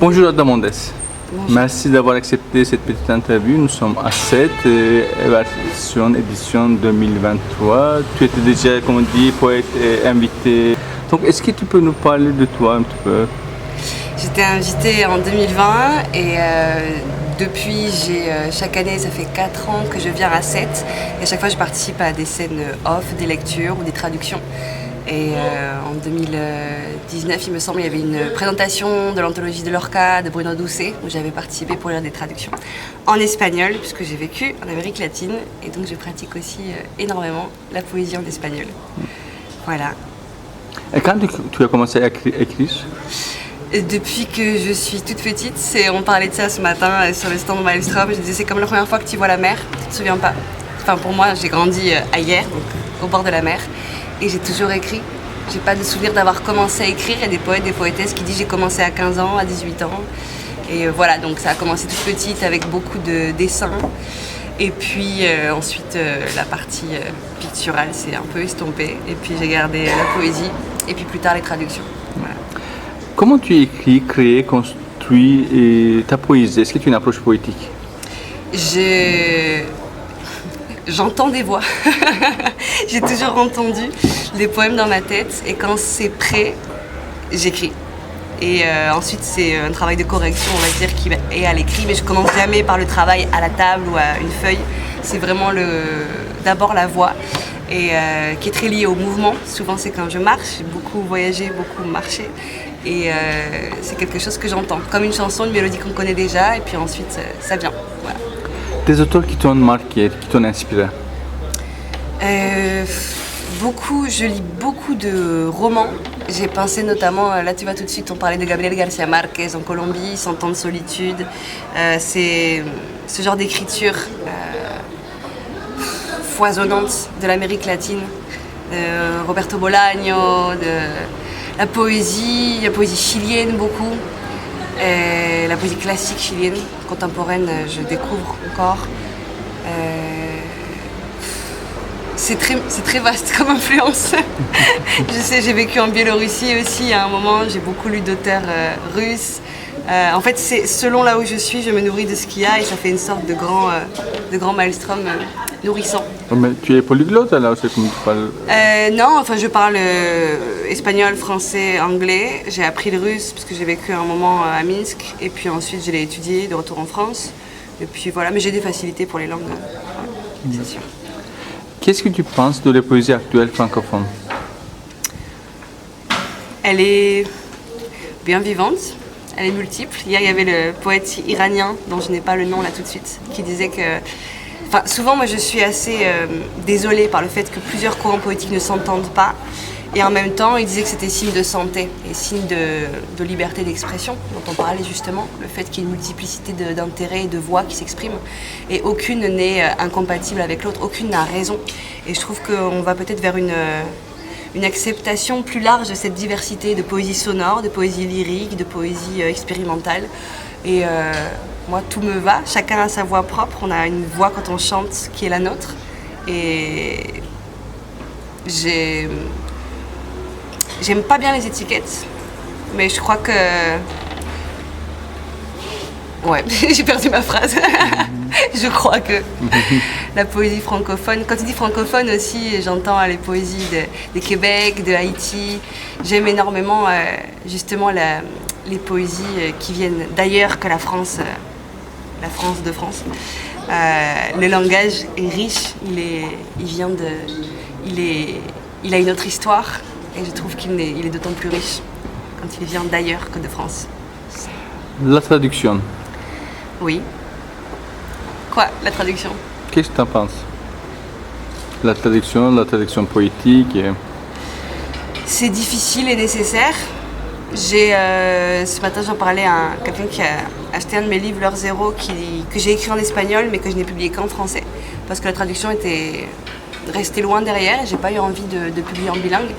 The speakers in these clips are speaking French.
Bonjour Adamondes. Bonjour. Merci d'avoir accepté cette petite interview. Nous sommes à 7, version édition 2023. Tu étais déjà, comme on dit, poète et invité. Donc, est-ce que tu peux nous parler de toi un petit peu? J'étais invitée en 2020 et depuis, chaque année, ça fait 4 ans que je viens à 7. Et à chaque fois, je participe à des scènes off, des lectures ou des traductions. Et en 2019, il me semble, il y avait une présentation de l'anthologie de Lorca de Bruno Doucet où j'avais participé pour lire des traductions en espagnol puisque j'ai vécu en Amérique latine et donc je pratique aussi énormément la poésie en espagnol. Voilà. Et quand tu as commencé à écrire? Et depuis que je suis toute petite, on parlait de ça ce matin sur le stand de Maelstrom, je disais c'est comme la première fois que tu vois la mer, tu te souviens pas. Enfin pour moi, j'ai grandi à Hyères, donc au bord de la mer. Et j'ai toujours écrit. J'ai pas de souvenir d'avoir commencé à écrire. Il y a des poètes, des poétesses qui disent j'ai commencé à 15 ans, à 18 ans. Et voilà, donc ça a commencé toute petite avec beaucoup de dessins. Et puis ensuite la partie picturale s'est un peu estompée. Et puis j'ai gardé la poésie. Et puis plus tard les traductions. Voilà. Comment tu écris, crées, construis ta poésie? Est-ce que tu as une approche poétique? J'entends des voix. J'ai toujours entendu des poèmes dans ma tête et quand c'est prêt, j'écris. Et ensuite, c'est un travail de correction, on va dire, qui est à l'écrit, mais je commence jamais par le travail à la table ou à une feuille. C'est vraiment d'abord la voix et qui est très liée au mouvement. Souvent, c'est quand je marche, j'ai beaucoup voyagé, beaucoup marché. Et c'est quelque chose que j'entends, comme une chanson, une mélodie qu'on connaît déjà, et puis ensuite, ça vient. Voilà. Des auteurs qui t'ont marqué, qui t'ont inspiré? Je lis beaucoup de romans. J'ai pensé notamment, là tu vois tout de suite, on parlait de Gabriel García Márquez en Colombie, 100 ans de solitude. C'est ce genre d'écriture foisonnante de l'Amérique latine, de Roberto Bolaño, de la poésie chilienne beaucoup. Et la poésie classique chilienne, contemporaine, je découvre encore. C'est très vaste comme influence. Je sais, j'ai vécu en Biélorussie aussi à un moment, j'ai beaucoup lu d'auteurs russes. En fait, c'est selon là où je suis, je me nourris de ce qu'il y a et ça fait une sorte de grand maelstrom nourrissant. Mais tu es polyglotte alors, c'est comme tu parles? Non, enfin je parle espagnol, français, anglais. J'ai appris le russe parce que j'ai vécu un moment à Minsk et puis ensuite je l'ai étudié de retour en France. Et puis voilà, mais j'ai des facilités pour les langues, c'est sûr. Qu'est-ce que tu penses de la poésie actuelle francophone? Elle est bien vivante, elle est multiple. Hier, il y avait le poète iranien, dont je n'ai pas le nom là tout de suite, qui disait que... Enfin, souvent, moi, je suis assez désolée par le fait que plusieurs courants poétiques ne s'entendent pas. Et en même temps, il disait que c'était signe de santé et signe de liberté d'expression, dont on parlait justement, le fait qu'il y ait une multiplicité d'intérêts et de voix qui s'expriment. Et aucune n'est incompatible avec l'autre, aucune n'a raison. Et je trouve qu'on va peut-être vers une acceptation plus large de cette diversité de poésie sonore, de poésie lyrique, de poésie expérimentale. Et moi, tout me va, chacun a sa voix propre, on a une voix quand on chante qui est la nôtre. Et j'aime pas bien les étiquettes, mais je crois que... Ouais, j'ai perdu ma phrase. Je crois que la poésie francophone, quand tu dis francophone aussi, j'entends les poésies de Québec, de Haïti. J'aime énormément justement les poésies qui viennent d'ailleurs que la France de France. Le langage est riche, il a une autre histoire et je trouve qu'il est d'autant plus riche quand il vient d'ailleurs que de France. La traduction. Oui. Quoi, la traduction? Qu'est-ce que tu en penses? La traduction poétique C'est difficile et nécessaire. Ce matin, j'en parlais à quelqu'un qui a acheté un de mes livres, L'heure zéro, que j'ai écrit en espagnol, mais que je n'ai publié qu'en français, parce que la traduction était restée loin derrière, et j'ai pas eu envie de publier en bilingue.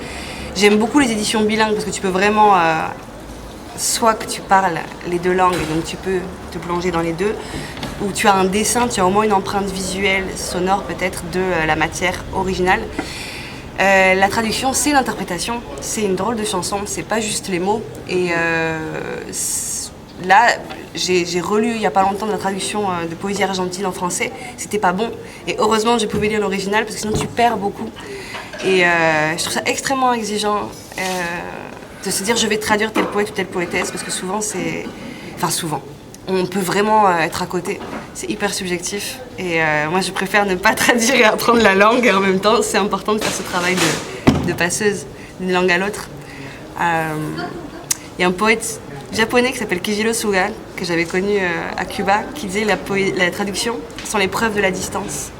J'aime beaucoup les éditions bilingues, parce que tu peux vraiment soit que tu parles les deux langues, et donc tu peux te plonger dans les deux, ou tu as un dessin, tu as au moins une empreinte visuelle, sonore peut-être, de la matière originale. La traduction, c'est l'interprétation, c'est une drôle de chanson, c'est pas juste les mots. Et là, j'ai relu il y a pas longtemps la traduction de Poésie argentine en français, c'était pas bon. Et heureusement, je pouvais lire l'original parce que sinon tu perds beaucoup. Et je trouve ça extrêmement exigeant de se dire je vais traduire tel poète ou telle poétesse, parce que souvent c'est... Enfin souvent. On peut vraiment être à côté. C'est hyper subjectif. Et moi, je préfère ne pas traduire et apprendre la langue. Et en même temps, c'est important de faire ce travail de passeuse d'une langue à l'autre. Il y a un poète japonais qui s'appelle Kijiro Suga, que j'avais connu à Cuba, qui disait la traduction sont les preuves de la distance.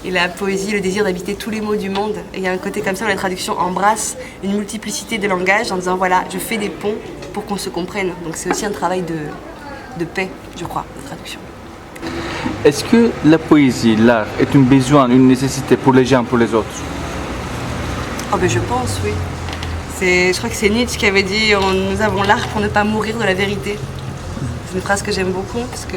Et la poésie, le désir d'habiter tous les mots du monde. Et il y a un côté comme ça où la traduction embrasse une multiplicité de langages en disant voilà, je fais des ponts pour qu'on se comprenne. Donc c'est aussi un travail de paix, je crois, la traduction. Est-ce que la poésie, l'art, est un besoin, une nécessité pour les gens, pour les autres? Oh ben je pense, oui. Je crois que c'est Nietzsche qui avait dit nous avons l'art pour ne pas mourir de la vérité. C'est une phrase que j'aime beaucoup parce que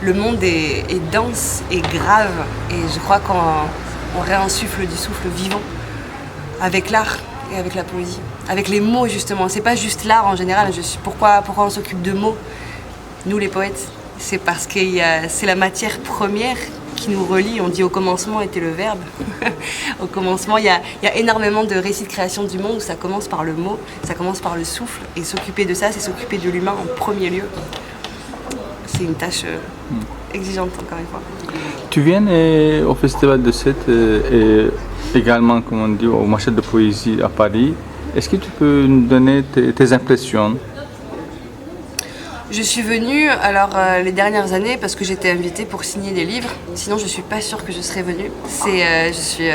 le monde est dense et grave et je crois qu'on réinsuffle du souffle vivant avec l'art et avec la poésie. Avec les mots justement, c'est pas juste l'art en général. Pourquoi on s'occupe de mots, nous les poètes? C'est parce que c'est la matière première qui nous relie. On dit au commencement était le verbe. Au commencement, il y a énormément de récits de création du monde où ça commence par le mot, ça commence par le souffle. Et s'occuper de ça, c'est s'occuper de l'humain en premier lieu. C'est une tâche exigeante, encore une fois. Tu viens au Festival de Sète et également, comme on dit, au marché de poésie à Paris. Est-ce que tu peux nous donner tes impressions? Je suis venue les dernières années parce que j'étais invitée pour signer des livres. Sinon, je ne suis pas sûre que je serais venue. Je suis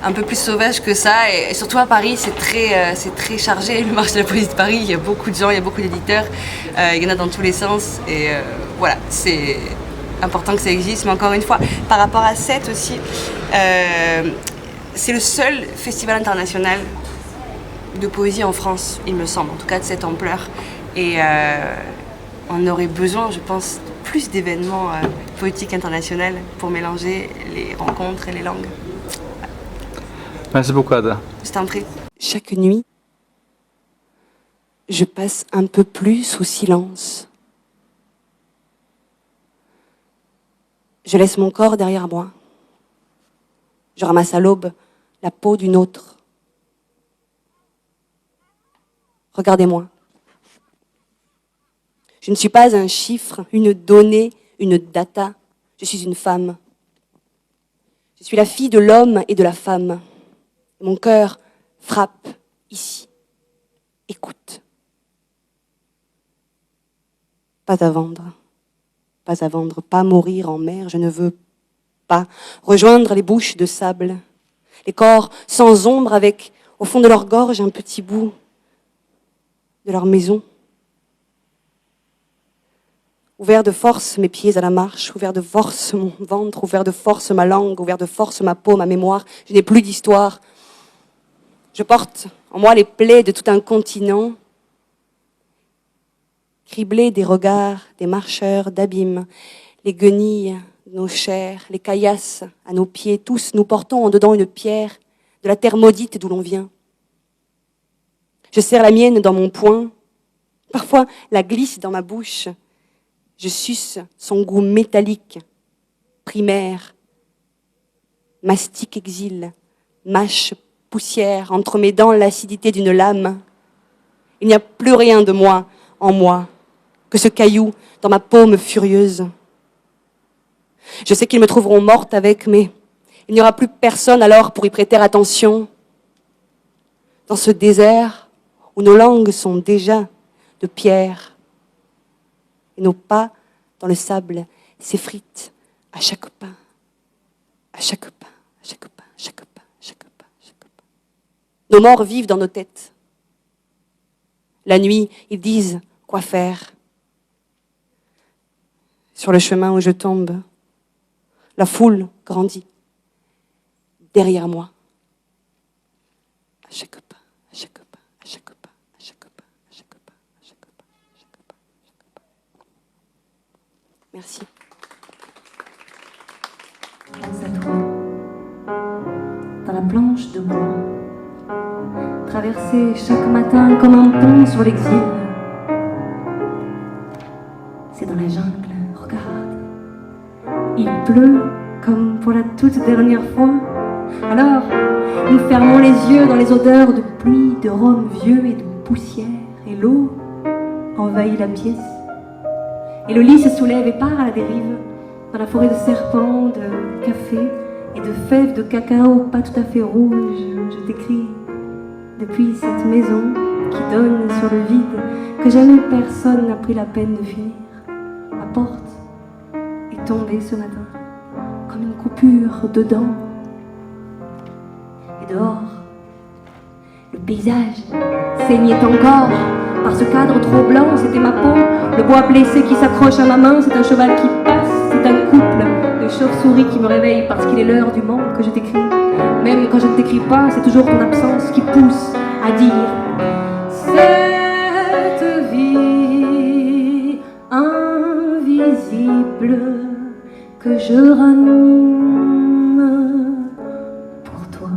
un peu plus sauvage que ça. Et surtout à Paris, c'est très chargé. Le marché de la poésie de Paris, il y a beaucoup de gens, il y a beaucoup d'éditeurs. Il y en a dans tous les sens. Et voilà, c'est important que ça existe. Mais encore une fois, par rapport à Sète aussi, c'est le seul festival international de poésie en France, il me semble, en tout cas de cette ampleur. Et on aurait besoin, je pense, de plus d'événements poétiques internationaux pour mélanger les rencontres et les langues. Merci beaucoup, Ada. Je t'en prie. Chaque nuit, je passe un peu plus sous silence. Je laisse mon corps derrière moi. Je ramasse à l'aube la peau d'une autre. Regardez-moi. Je ne suis pas un chiffre, une donnée, une data. Je suis une femme. Je suis la fille de l'homme et de la femme. Mon cœur frappe ici. Écoute. Pas à vendre. Pas à vendre. Pas mourir en mer. Je ne veux pas rejoindre les bouches de sable. Les corps sans ombre avec, au fond de leur gorge, un petit bout de leur maison. Ouvert de force mes pieds à la marche, ouvert de force mon ventre, ouvert de force ma langue, ouvert de force ma peau, ma mémoire. Je n'ai plus d'histoire. Je porte en moi les plaies de tout un continent, criblés des regards, des marcheurs d'abîmes, les guenilles de nos chairs, les caillasses à nos pieds. Tous nous portons en dedans une pierre de la terre maudite d'où l'on vient. Je serre la mienne dans mon poing, parfois la glisse dans ma bouche. Je suce son goût métallique, primaire, mastique exil, mâche poussière, entre mes dents l'acidité d'une lame. Il n'y a plus rien de moi, en moi, que ce caillou dans ma paume furieuse. Je sais qu'ils me trouveront morte avec, mais il n'y aura plus personne alors pour y prêter attention. Dans ce désert où nos langues sont déjà de pierre, et nos pas dans le sable s'effritent à chaque pas, à chaque pas, à chaque pas, à chaque pas, à chaque pas, à chaque pas. Nos morts vivent dans nos têtes. La nuit, ils disent quoi faire. Sur le chemin où je tombe, la foule grandit derrière moi. À chaque pas, à chaque pas, à chaque pas, à chaque pas, à chaque pas, à chaque pas. Merci. Pense à toi, dans la planche de bois, traversée chaque matin comme un pont sur l'exil. C'est dans la jungle, regarde, il pleut comme pour la toute dernière fois. Alors, nous fermons les yeux dans les odeurs de pluie, de rhum vieux et de poussière, et l'eau envahit la pièce. Et le lit se soulève et part à la dérive, dans la forêt de serpents, de café et de fèves de cacao pas tout à fait rouges. Je t'écris depuis cette maison qui donne sur le vide, que jamais personne n'a pris la peine de finir. Ma porte est tombée ce matin, comme une coupure dedans. Et dehors, le paysage saignait encore. Par ce cadre trop blanc, c'était ma peau. Le bois blessé qui s'accroche à ma main, c'est un cheval qui passe. C'est un couple de chauves-souris qui me réveille parce qu'il est l'heure du monde que je t'écris. Même quand je ne t'écris pas, c'est toujours ton absence qui pousse à dire cette vie invisible que je ranime pour toi.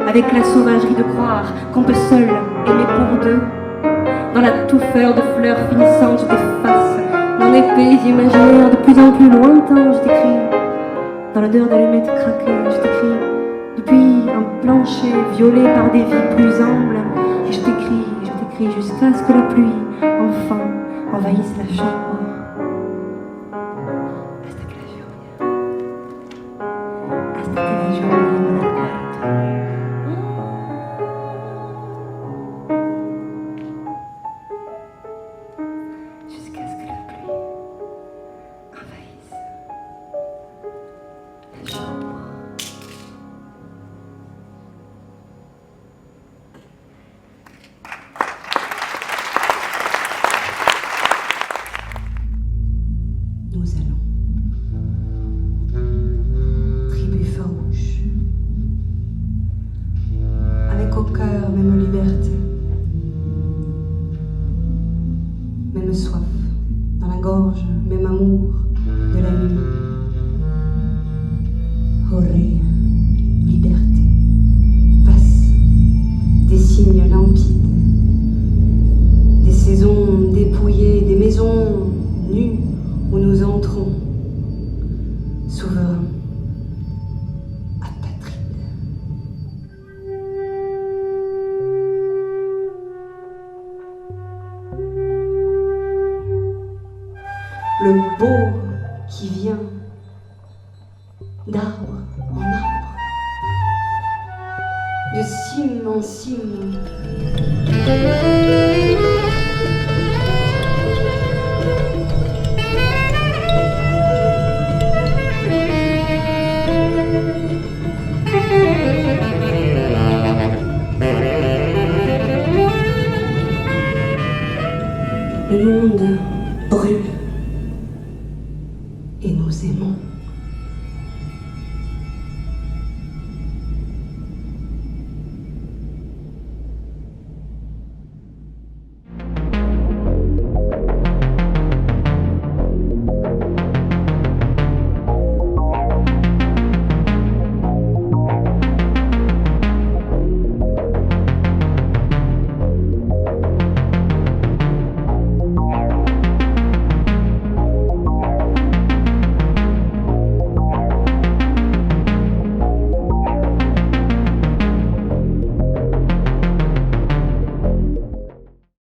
Avec la sauvagerie de croire qu'on peut seul aimer pour deux, dans la touffeur de fleurs finissantes, je t'efface, dans les pays imaginaires de plus en plus lointains, je t'écris, dans l'odeur d'allumettes craquées, je t'écris, depuis un plancher violé par des vies plus humbles, et je t'écris jusqu'à ce que la pluie, enfin, envahisse la chambre. Hasta que la lluvia, hasta que la lluvia me la cuento. Jusqu'à ce que la pluie envahisse la chambre. Nous allons, tribu farouche, avec au cœur même liberté, même soif, dans la gorge, même amour de la nuit. Horré, liberté, passe, des signes limpides, des saisons dépouillées, des maisons nues où nous entrons, souverains, apatrides. Le beau qui vient d'arbre en arbre, de cime en cime. Le monde brûle.